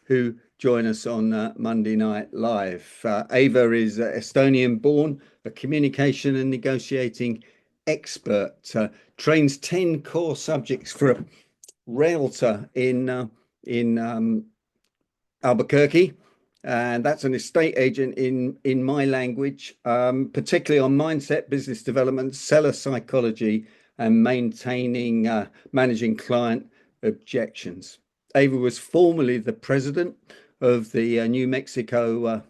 who join us on Monday Night Live. Eva is Estonian born, a communication and negotiating expert, trains 10 core subjects for a realtor in Albuquerque. And that's an estate agent in my language, particularly on mindset, business development, seller psychology, and managing client objections. Ava was formerly the president of the New Mexico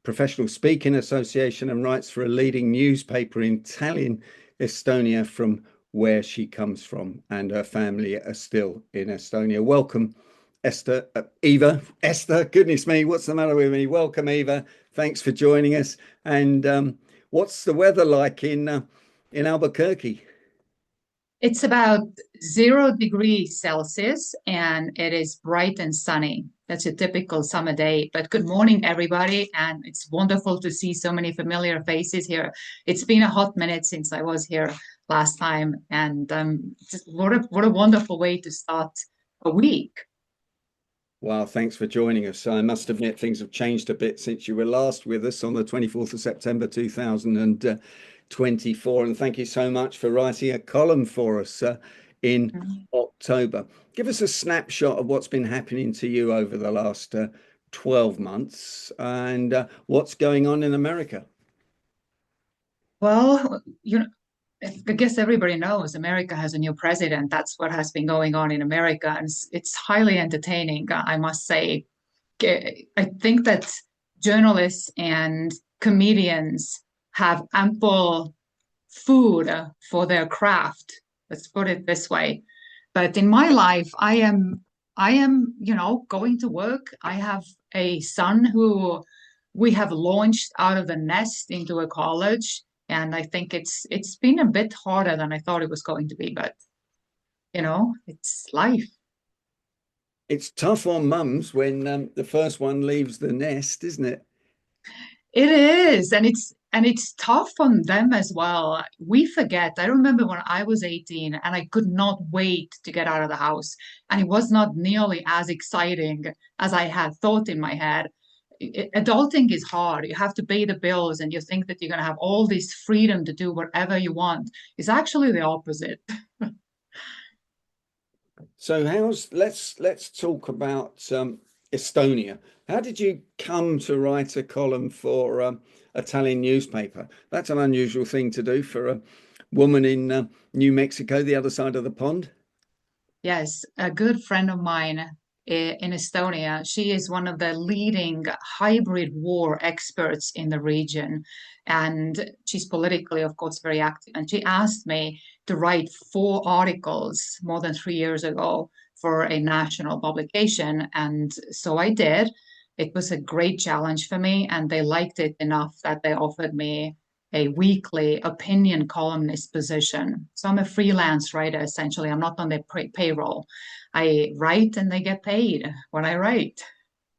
Professional Speaking Association and writes for a leading newspaper in Tallinn, Estonia, from where she comes from, and her family are still in Estonia. Welcome, Esther, goodness me, what's the matter with me? Welcome, Eva. Thanks for joining us. And what's the weather like in Albuquerque? It's about 0 degrees Celsius and it is bright and sunny. That's a typical summer day. But good morning, everybody. And it's wonderful to see so many familiar faces here. It's been a hot minute since I was here last time. And just what a wonderful way to start a week. Wow, thanks for joining us. I must admit things have changed a bit since you were last with us on the 24th of September 2024. And thank you so much for writing a column for us in October. Give us a snapshot of what's been happening to you over the last 12 months and what's going on in America. Well, I guess everybody knows America has a new president. That's what has been going on in America. And it's highly entertaining, I must say. I think that journalists and comedians have ample food for their craft. Let's put it this way. But in my life, I am, going to work. I have a son who we have launched out of the nest into a college. And I think it's been a bit harder than I thought it was going to be, but it's life. It's tough on mums when the first one leaves the nest, isn't it? It is, and it's tough on them as well. We forget. I remember when I was 18 and I could not wait to get out of the house, and it was not nearly as exciting as I had thought in my head. Adulting is hard. You have to pay the bills, and you think that you're going to have all this freedom to do whatever you want. It's actually the opposite. So let's talk about Estonia. How did you come to write a column for a Tallinn newspaper? That's an unusual thing to do for a woman in New Mexico, the other side of the pond. Yes, a good friend of mine in Estonia, she is one of the leading hybrid war experts in the region. And she's politically, of course, very active. And she asked me to write 4 articles more than 3 years ago for a national publication. And so I did. It was a great challenge for me, and they liked it enough that they offered me a weekly opinion columnist position. So I'm a freelance writer, essentially. I'm not on their payroll. I write and they get paid when I write.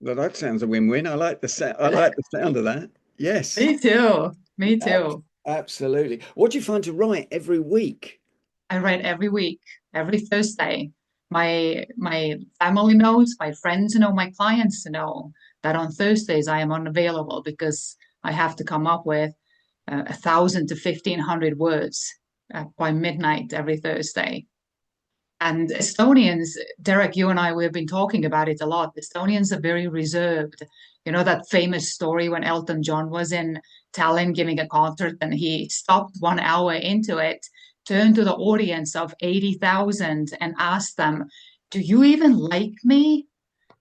Well, that sounds a win-win. I like the sound of that. Yes, Me too. Me too. absolutely. What do you find to write every week? I write every week, every Thursday. My family knows, my friends know, my clients know that on Thursdays I am unavailable because I have to come up with 1,000 to 1,500 words by midnight every Thursday. And Estonians, Derek, you and I, we've been talking about it a lot. Estonians are very reserved. You know that famous story when Elton John was in Tallinn giving a concert and he stopped 1 hour into it, turned to the audience of 80,000 and asked them, "Do you even like me?"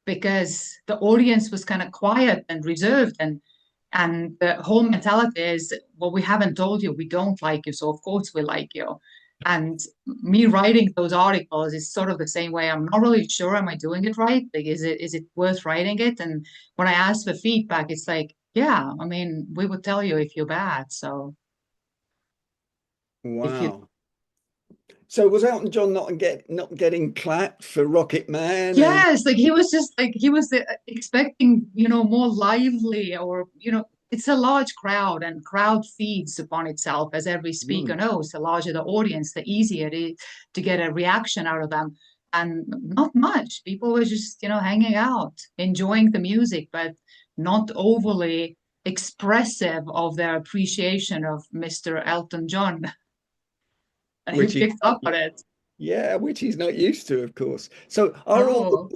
Because the audience was kind of quiet and reserved, and the whole mentality is, well, we haven't told you we don't like you, so of course we like you. And me writing those articles is sort of the same way. I'm not really sure, am I doing it right? Like, is it worth writing it? And when I ask for feedback, it's like, yeah, I mean, we would tell you if you're bad. So if you Wow. So was Elton John not getting clapped Y- for Rocket Man and yes, like he was just like he was expecting, more lively, or it's a large crowd and crowd feeds upon itself, as every speaker Hmm. knows. The larger the audience, the easier it is to get a reaction out of them. and not much. People were just, hanging out, enjoying the music, but not overly expressive of their appreciation of Mr. Elton John. And he which he picked up on it. Yeah, which he's not used to, of course. So are No.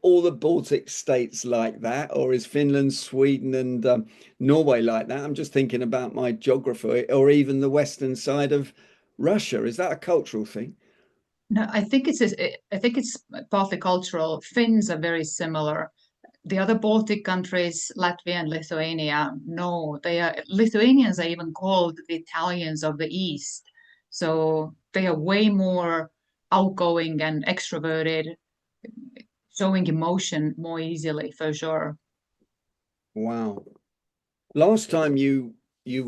all the Baltic states like that, or is Finland, Sweden, and Norway like that? I'm just thinking about my geography, or even the western side of Russia. Is that a cultural thing? No, I think it's partly cultural. Finns are very similar. The other Baltic countries, Latvia and Lithuania, no, Lithuanians are even called the Italians of the East. So they are way more outgoing and extroverted, showing emotion more easily for sure. Wow. Last time you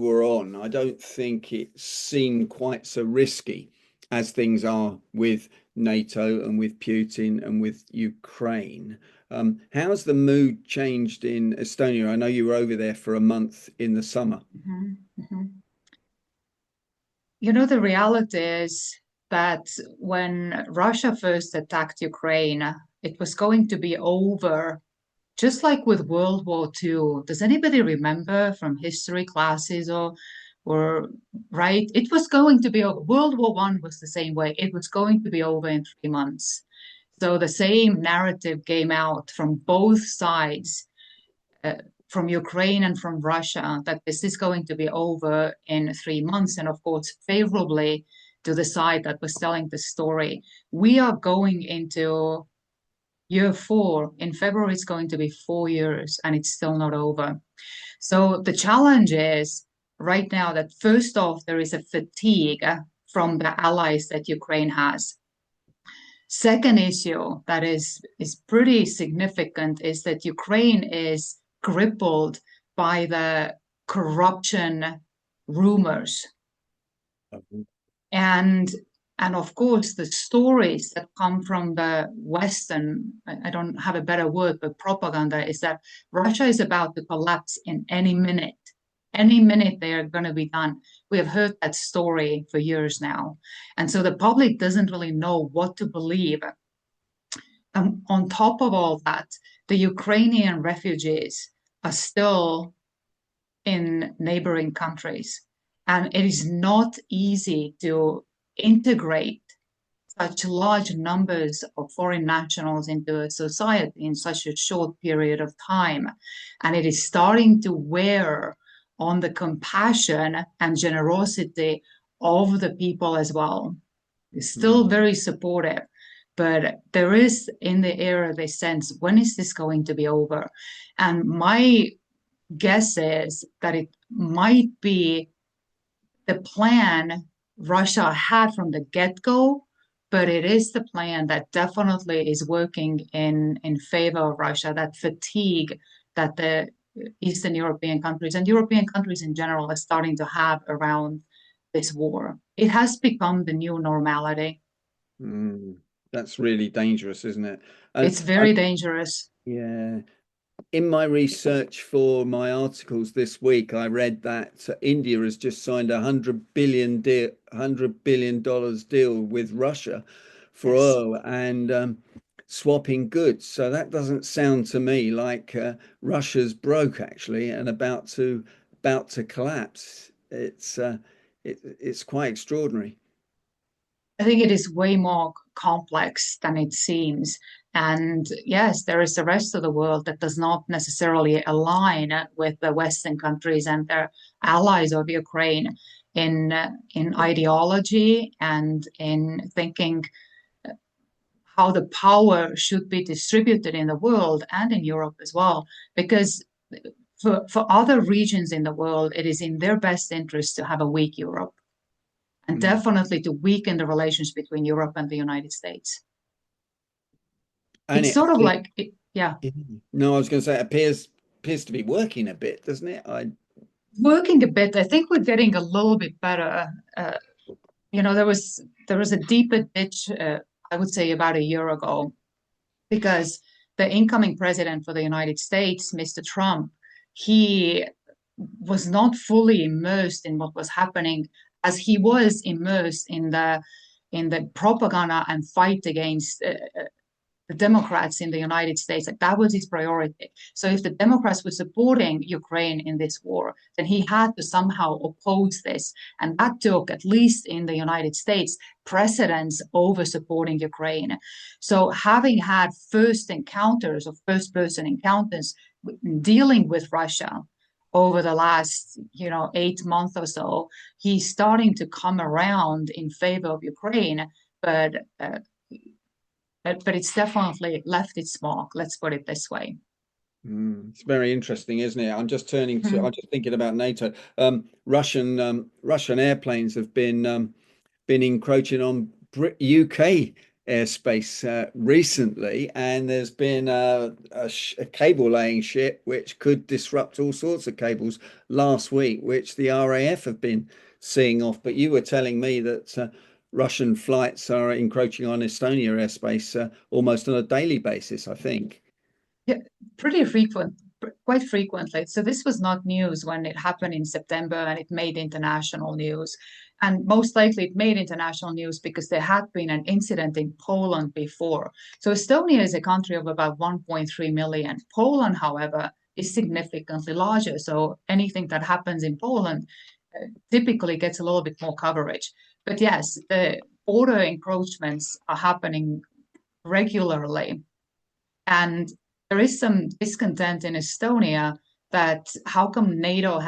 were on, I don't think it seemed quite so risky as things are with NATO and with Putin and with Ukraine. How's the mood changed in Estonia? I know you were over there for a month in the summer. Mhm, mhm. The reality is that when Russia first attacked Ukraine, it was going to be over, just like with World War II. Does anybody remember from history classes or right? It was going to be over. World War One was the same way. It was going to be over in 3 months. So the same narrative came out from both sides, uh, from Ukraine and from Russia, that this is going to be over in 3 months. And of course, favorably to the side that was telling the story. We are going into year four. In February, it's going to be 4 years and it's still not over. So the challenge is right now that first off, there is a fatigue from the allies that Ukraine has. Second issue that is pretty significant is that Ukraine is crippled by the corruption rumors and and of course the stories that come from the Western, I don't have a better word, but propaganda is that Russia is about to collapse in any minute. Any minute they are going to be done. We have heard that story for years now. And so the public doesn't really know what to believe. On top of all that, the Ukrainian refugees are still in neighboring countries. And it is not easy to integrate such large numbers of foreign nationals into a society in such a short period of time. And it is starting to wear on the compassion and generosity of the people as well. It's still Mm. very supportive, but there is in the air this sense, when is this going to be over? And my guess is that it might be the plan Russia had from the get-go, but it is the plan that definitely is working in favor of Russia, that fatigue that the Eastern European countries and European countries in general are starting to have around this war. It has become the new normality. Mm. That's really dangerous, isn't it? And It's very dangerous. yeah, in my research for my articles this week, I read that India has just signed $100 billion deal with Russia for Yes. oil and swapping goods. So that doesn't sound to me like Russia's broke actually and about to collapse. It's quite extraordinary. I think it is way more complex than it seems. And yes, there is the rest of the world that does not necessarily align with the Western countries and their allies of Ukraine in ideology and in thinking how the power should be distributed in the world and in Europe as well. Because for other regions in the world, it is in their best interest to have a weak Europe and Mm. definitely to weaken the relations between Europe and the United States. And It's it sort of appears, like, yeah, no, I was going to say it appears to be working a bit, doesn't it? I working a bit. I think we're getting a little bit better. There was a deeper ditch, I would say, about a year ago, because the incoming president for the United States, Mr. Trump, he was not fully immersed in what was happening as he was immersed in the in the propaganda and fight against the Democrats in the United States. Like that was his priority. So if the Democrats were supporting Ukraine in this war, then he had to somehow oppose this. And that took, at least in the United States, precedence over supporting Ukraine. So having had first encounters or first person encounters dealing with Russia over the last 8 months or so, he's starting to come around in favor of Ukraine, but it's definitely left its mark. Let's put it this way. It's very interesting, isn't it? I'm just thinking about NATO. Russian airplanes have been encroaching on UK airspace recently, and there's been a cable laying ship which could disrupt all sorts of cables last week, which the RAF have been seeing off. But you were telling me that Russian flights are encroaching on Estonia airspace almost on a daily basis, I think. Yeah, pretty frequent, quite frequently. So this was not news when it happened in September, and it made international news. And most likely it made international news because there had been an incident in Poland before. So Estonia is a country of about 1.3 million. Poland, however, is significantly larger. So anything that happens in Poland typically gets a little bit more coverage. But yes, the border encroachments are happening regularly. And there is some discontent in Estonia that how come NATO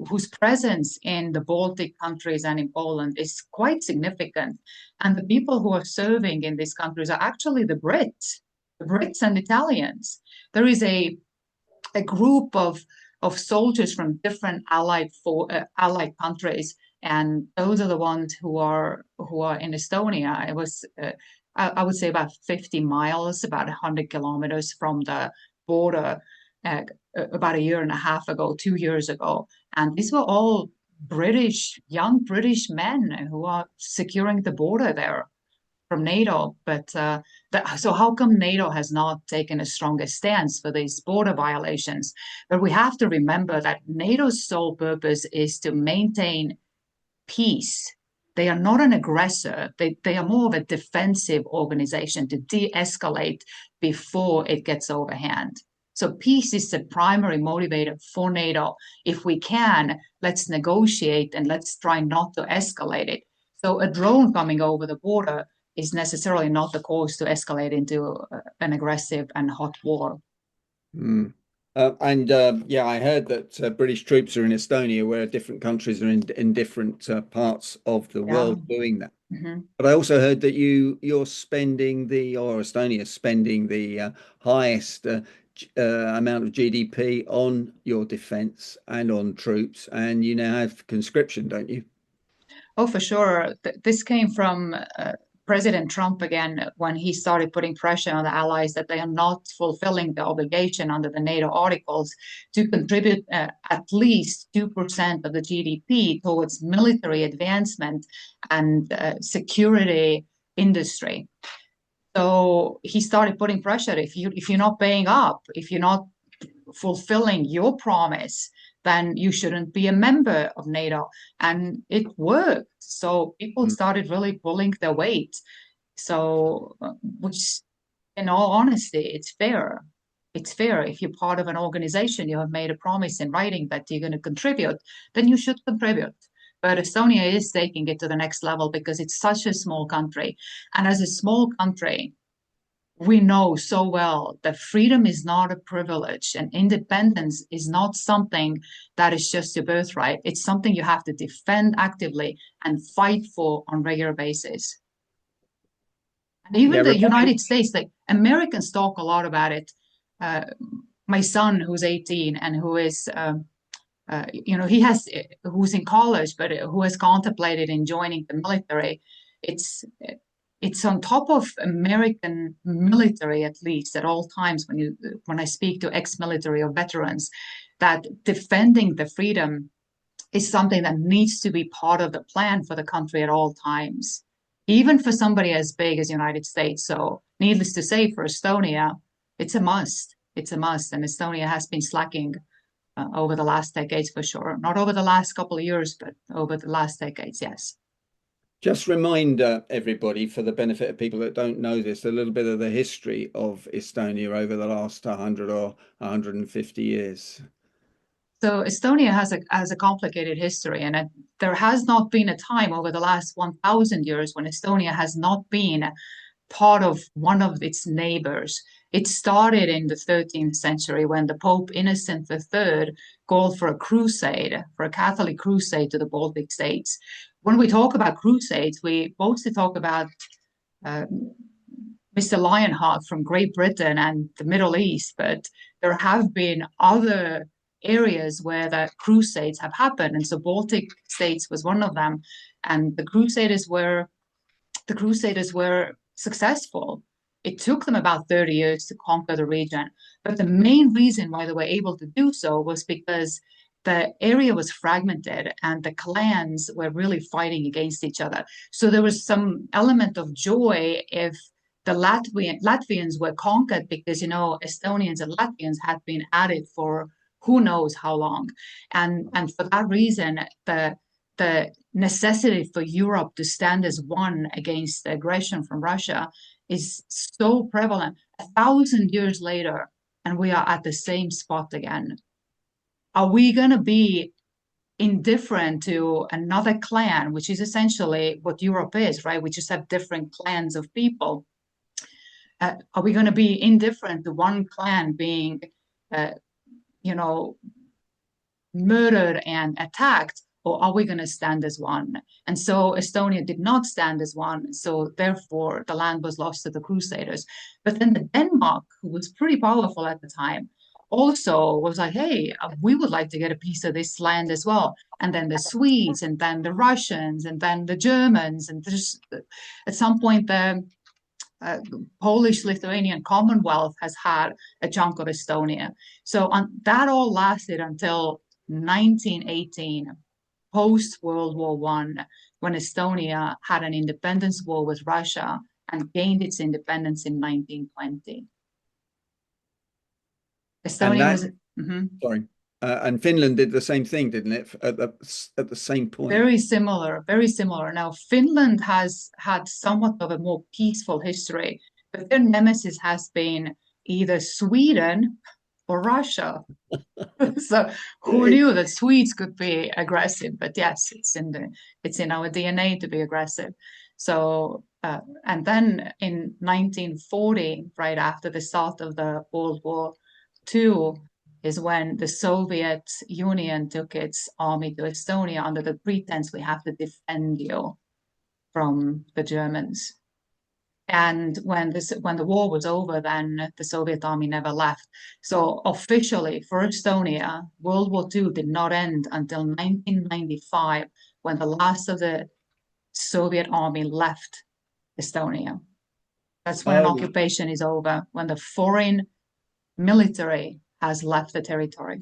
whose presence in the Baltic countries and in Poland is quite significant. And the people who are serving in these countries are actually the Brits and Italians. There is a group of soldiers from different allied countries, and those are the ones who are in Estonia. It was I would say about 50 miles, about 100 kilometers from the border, about a year and a half ago, 2 years ago. And these were all young British men who are securing the border there from NATO. But so how come NATO has not taken a stronger stance for these border violations? But we have to remember that NATO's sole purpose is to maintain peace. They are not an aggressor. They are more of a defensive organization to de-escalate before it gets overhand. So peace is the primary motivator for NATO. If we can, let's negotiate and let's try not to escalate it. So a drone coming over the border is necessarily not the cause to escalate into an aggressive and hot war. Mm. Yeah, I heard that British troops are in Estonia, where different countries are in different parts of the world doing that. Mm-hmm. But I also heard that you're spending or Estonia's spending the highest amount of GDP on your defense and on troops, and you now have conscription, don't you? Oh, for sure. This came from President Trump again when he started putting pressure on the allies that they are not fulfilling the obligation under the NATO articles to contribute at least 2% of the GDP towards military advancement and security industry. So he started putting pressure. If you're not paying up, if you're not fulfilling your promise, then you shouldn't be a member of NATO. And it worked. So people started really pulling their weight. So, which, in all honesty, it's fair. It's fair. If you're part of an organization, you have made a promise in writing that you're going to contribute, then you should contribute. But Estonia is taking it to the next level because it's such a small country. And as a small country, we know so well that freedom is not a privilege and independence is not something that is just your birthright. It's something you have to defend actively and fight for on a regular basis. And even the United States, like Americans talk a lot about it. My son, who's 18 and who's in college, but who has contemplated in joining the military, it's on top of American military, at least at all times when I speak to ex-military or veterans, that defending the freedom is something that needs to be part of the plan for the country at all times, even for somebody as big as the United States. So needless to say, for Estonia, it's a must. It's a must. And Estonia has been slacking over the last decades for sure. Not over the last couple of years, but over the last decades, yes. Just remind everybody, for the benefit of people that don't know this, a little bit of the history of Estonia over the last 100 or 150 years. So Estonia has a complicated history, and there has not been a time over the last 1,000 years when Estonia has not been part of one of its neighbors. It started in the 13th century when the Pope Innocent III called for a crusade, for a Catholic crusade to the Baltic states. When we talk about crusades, we mostly talk about um, Mr. Lionheart from Great Britain and the Middle East, but there have been other areas where the crusades have happened, and so Baltic states was one of them, and the Crusaders were successful. It took them about 30 years to conquer the region, but the main reason why they were able to do so was because the area was fragmented and the clans were really fighting against each other. So there was some element of joy if the Latvians were conquered because, Estonians and Latvians had been at it for who knows how long. And for that reason, the necessity for Europe to stand as one against the aggression from Russia is so prevalent. 1,000 years later, and we are at the same spot again. Are we going to be indifferent to another clan, which is essentially what Europe is, right? We just have different clans of people. Are we going to be indifferent to one clan being, uh, you know, murdered and attacked, or are we going to stand as one? And so Estonia did not stand as one. So therefore, the land was lost to the Crusaders. But then the Denmark, who was pretty powerful at the time, also was like, hey, we would like to get a piece of this land as well. And then the Swedes, and then the Russians, and then the Germans. And there's, at some point, the Polish-Lithuanian Commonwealth has had a chunk of Estonia. So that all lasted until 1918, post-World War One, when Estonia had an independence war with Russia and gained its independence in 1920. And Estonia that, was mhm, sorry, and Finland did the same thing, didn't it? At the same point. very similar, very similar. Now, Finland has had somewhat of a more peaceful history, but their nemesis has been either Sweden or Russia. So who It, knew that Swedes could be aggressive? But yes, it's in our DNA to be aggressive. So and then in 1940, right after the start of the World War II, is when the Soviet Union took its army to Estonia under the pretense we have to defend you from the Germans. And when the war was over, then the Soviet army never left. So officially for Estonia, World War II did not end until 1995, when the last of the Soviet army left Estonia. That's when an oh, occupation is over, when the foreign military has left the territory.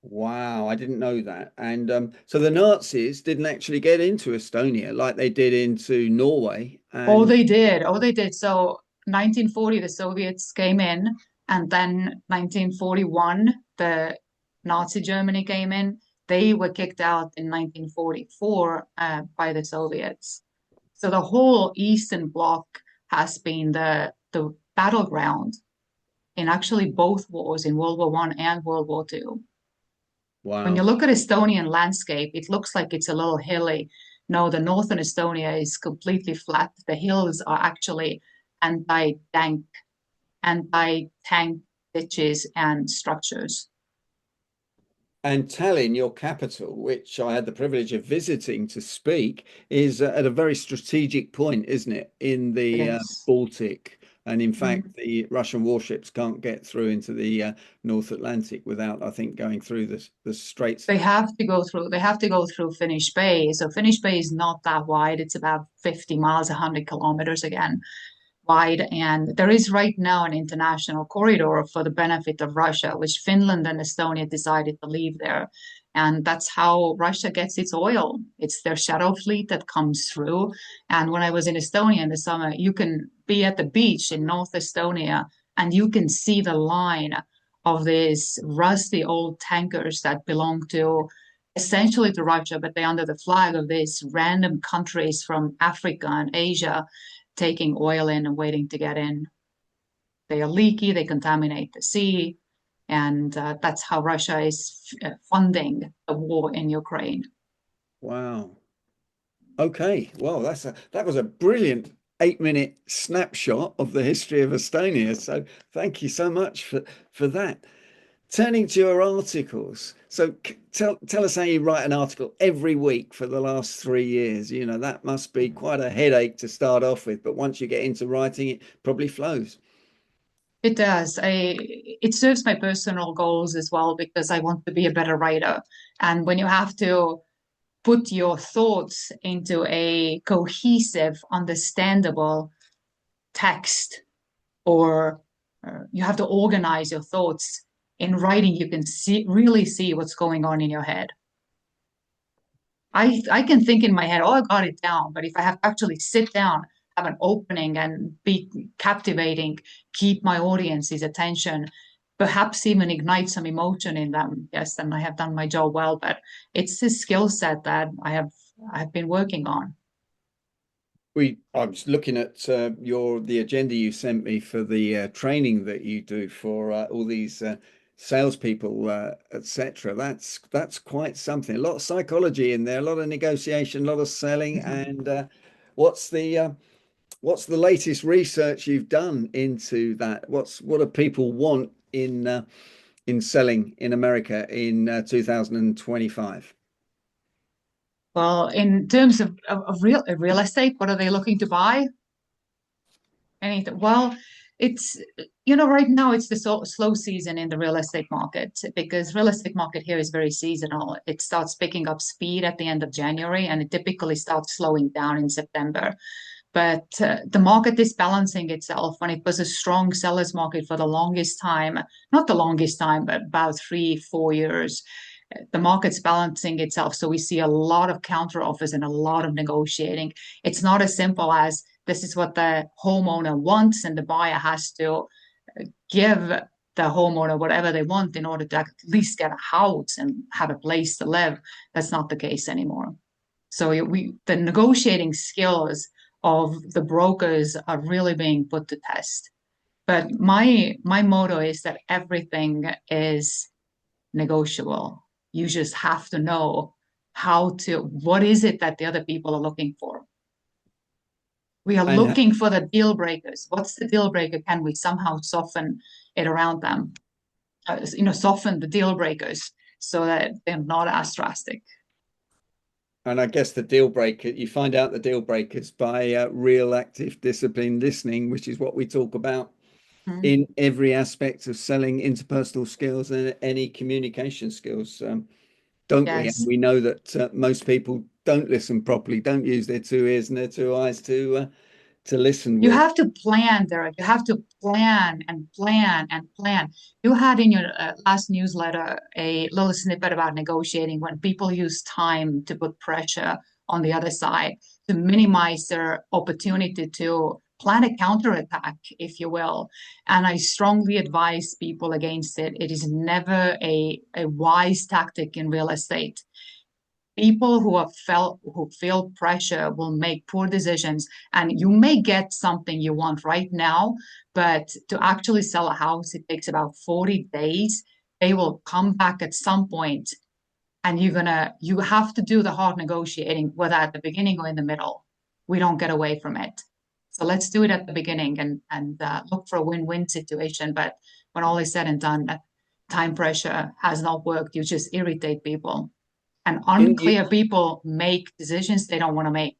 wow, I didn't know that. And so the Nazis didn't actually get into Estonia like they did into Norway. Oh, And they did. Oh, they did. So 1940, the Soviets came in, and then 1941, the Nazi Germany came in. They were kicked out in 1944 by the Soviets. So the whole Eastern Bloc has been the battleground in actually both wars, in World War One and World War Two. When you wow. look at Estonian landscape, it looks like it's a little hilly. No, the northern Estonia is completely flat. The hills are actually anti-tank, anti-tank ditches and structures. And Tallinn, your capital, which I had the privilege of visiting to speak, is at a very strategic point, isn't it, in It the is. Baltic? And in fact, Mhm. the Russian warships can't get through into the North Atlantic without, I think, going through the straits. They have to go through Finnish Bay. So Finnish Bay is not that wide. It's about 50 miles, 100 kilometers again wide. And there is right now an international corridor for the benefit of Russia, which Finland and Estonia decided to leave there. And that's how Russia gets its oil. It's their shadow fleet that comes through. And when I was in Estonia in the summer, you can be at the beach in North Estonia and you can see the line of these rusty old tankers that belong to essentially to Russia, but they're under the flag of these random countries from Africa and Asia taking oil in and waiting to get in. They are leaky, they contaminate the sea, and that's how Russia is funding the war in Ukraine. Wow. Okay. Well, that was a brilliant 8-minute snapshot of the history of Estonia. So thank you so much for that. Turning to your articles, so tell us how you write an article every week for the last 3 years. You know, that must be quite a headache to start off with, but once you get into writing, it probably flows. It does. It serves my personal goals as well because I want to be a better writer. And when you have to put your thoughts into a cohesive, understandable text, or you have to organize your thoughts in writing, you can really see what's going on in your head. I can think in my head, oh, I got it down. But if I have to actually sit down, have an opening and be captivating, keep my audience's attention, perhaps even ignite some emotion in them, yes, then I have done my job well. But it's a skill set that I've been working on. I was looking at the agenda you sent me for the training that you do for all these salespeople, etc. That's quite something. A lot of psychology in there, a lot of negotiation, a lot of selling. And what's the what's the latest research you've done into that? What do people want in selling in America in 2025? Well, in terms of real estate, what are they looking to buy? Anything. Well, it's, right now it's the slow season in the real estate market because real estate market here is very seasonal. It starts picking up speed at the end of January and it typically starts slowing down in September. But the market is balancing itself. When it was a strong seller's market for the longest time, not the longest time, but about 3-4 years, the market's balancing itself. So we see a lot of counter offers and a lot of negotiating. It's not as simple as this is what the homeowner wants and the buyer has to give the homeowner whatever they want in order to at least get a house and have a place to live. That's not the case anymore. So the negotiating skills of the brokers are really being put to test. But my motto is that everything is negotiable. You just have to know what is it that the other people are looking for. We are And looking for the deal breakers. What's the deal breaker? Can we somehow soften it around them? Soften the deal breakers so that they're not as drastic. And I guess the deal breaker, you find out the deal breakers by real active discipline listening, which is what we talk about in every aspect of selling, interpersonal skills and any communication skills, don't we? And Yes. we know that most people don't listen properly, don't use their 2 ears and their 2 eyes to listen You with. have to plan, Derek. You have to plan and plan and plan. You had in your last newsletter a little snippet about negotiating when people use time to put pressure on the other side to minimize their opportunity to plan a counterattack, if you will. And I strongly advise people against it. It is never a wise tactic in real estate. People who feel pressure will make poor decisions, and you may get something you want right now, but to actually sell a house, it takes about 40 days. They will come back at some point, and you have to do the hard negotiating, whether at the beginning or in the middle. We don't get away from it. So let's do it at the beginning and look for a win-win situation. But when all is said and done, that time pressure has not worked. You just irritate people. And unclear people make decisions they don't want to make.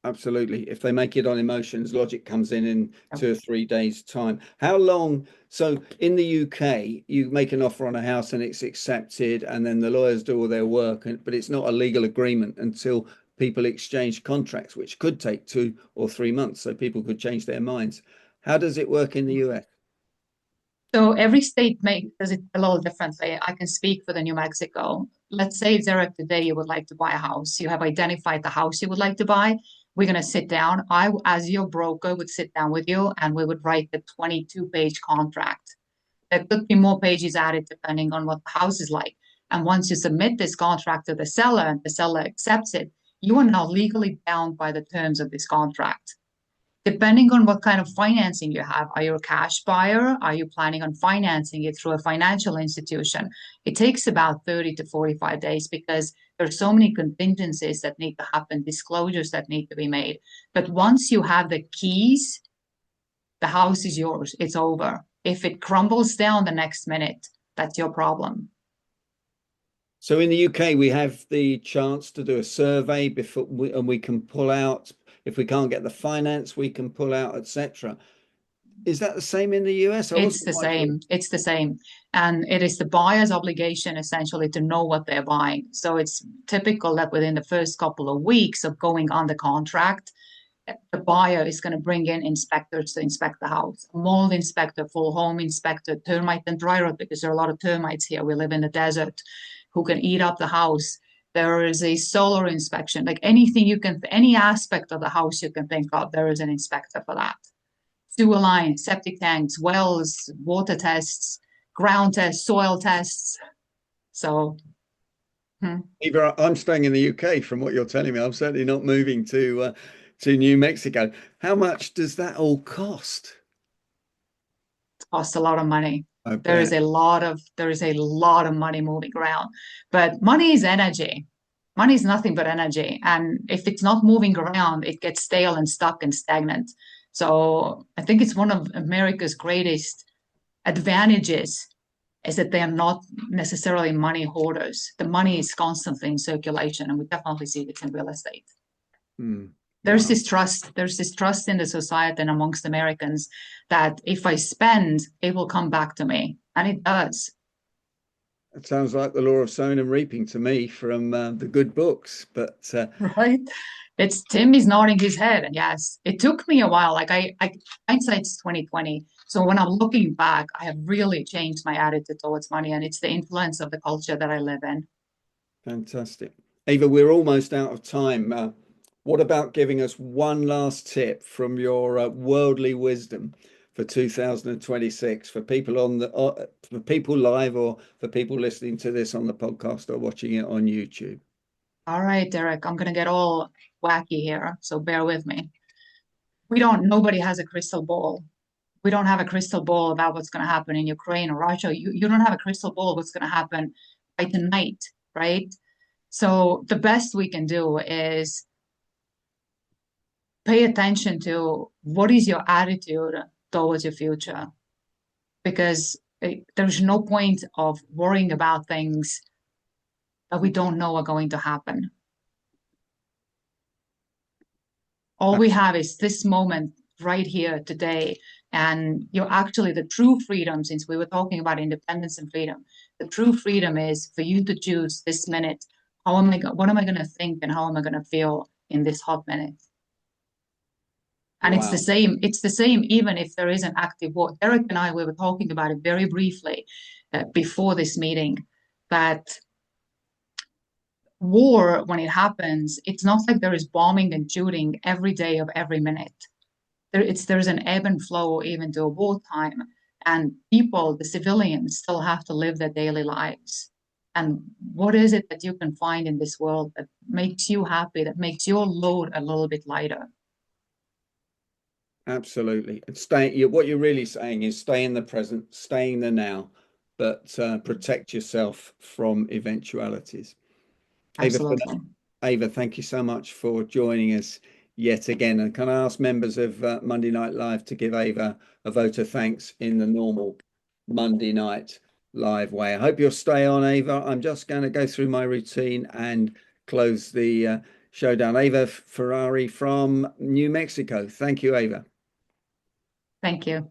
Absolutely. If they make it on emotions, logic comes in 2 or 3 days' time. How long? So in the UK, you make an offer on a house and it's accepted, and then the lawyers do all their work, but it's not a legal agreement until people exchange contracts, which could take 2 or 3 months. So people could change their minds. How does it work in the US? So every state does it a little differently. I can speak for the New Mexico. Let's say, Derek, today you would like to buy a house. You have identified the house you would like to buy. We're going to sit down. I, as your broker, would sit down with you and we would write the 22-page contract. There could be more pages added depending on what the house is like. And once you submit this contract to the seller and the seller accepts it, you are now legally bound by the terms of this contract. Depending on what kind of financing you have, are you a cash buyer? Are you planning on financing it through a financial institution? It takes about 30 to 45 days because there's so many contingencies that need to happen, disclosures that need to be made. But once you have the keys, the house is yours. It's over. If it crumbles down the next minute, that's your problem. So in the UK, we have the chance to do a survey and we can pull out. If we can't get the finance, we can pull out, etc. Is that the same in the US? It's the same. It's the same. And it is the buyer's obligation essentially to know what they're buying. So it's typical that within the first couple of weeks of going on the contract, the buyer is going to bring in inspectors to inspect the house, a mold inspector, full home inspector, termite and dry rot, because there are a lot of termites here. We live in the desert who can eat up the house. There is a solar inspection, like anything you can, any aspect of the house you can think of, there is an inspector for that. Sewer lines, septic tanks, wells, water tests, ground tests, soil tests. So, Eva, I'm staying in the UK from what you're telling me. I'm certainly not moving to New Mexico. How much does that all cost? It costs a lot of money. There is a lot of money moving around. But money is energy. Money is nothing but energy. And if it's not moving around, it gets stale and stuck and stagnant. So I think it's one of America's greatest advantages is that they are not necessarily money hoarders. The money is constantly in circulation, and we definitely see this in real estate. There's this trust in the society and amongst Americans that if I spend, it will come back to me, and it does. It sounds like the law of sowing and reaping to me from the good books, but right. It's Tim is nodding his head, and yes, it took me a while. Like hindsight's 2020. So when I'm looking back, I have really changed my attitude towards money, and it's the influence of the culture that I live in. Fantastic. Eva, we're almost out of time. What about giving us one last tip from your worldly wisdom for 2026 for people for people live or for people listening to this on the podcast or watching it on YouTube? All right, Derek, I'm going to get all wacky here, so bear with me. Nobody has a crystal ball. We don't have a crystal ball about what's going to happen in Ukraine or Russia. You don't have a crystal ball of what's going to happen by tonight, right? So the best we can do is pay attention to what is your attitude towards your future, because there's no point of worrying about things that we don't know are going to happen. All we have is this moment right here today. And you're actually the true freedom, since we were talking about independence and freedom, the true freedom is for you to choose this minute. What am I going to think and how am I going to feel in this hot minute? And wow. It's the same even if there is an active war. Derek and I, we were talking about it very briefly before this meeting, that war, when it happens, it's not like there is bombing and shooting every day of every minute. There's an ebb and flow even to a wartime, and people, the civilians, still have to live their daily lives. And what is it that you can find in this world that makes you happy, that makes your load a little bit lighter? Absolutely. And what you're really saying is stay in the present, stay in the now, but protect yourself from eventualities. Absolutely. Eva, thank you so much for joining us yet again. And can I ask members of Monday Night Live to give Eva a vote of thanks in the normal Monday Night Live way? I hope you'll stay on, Eva. I'm just going to go through my routine and close the show down. Eva Fanari from New Mexico. Thank you, Eva. Thank you.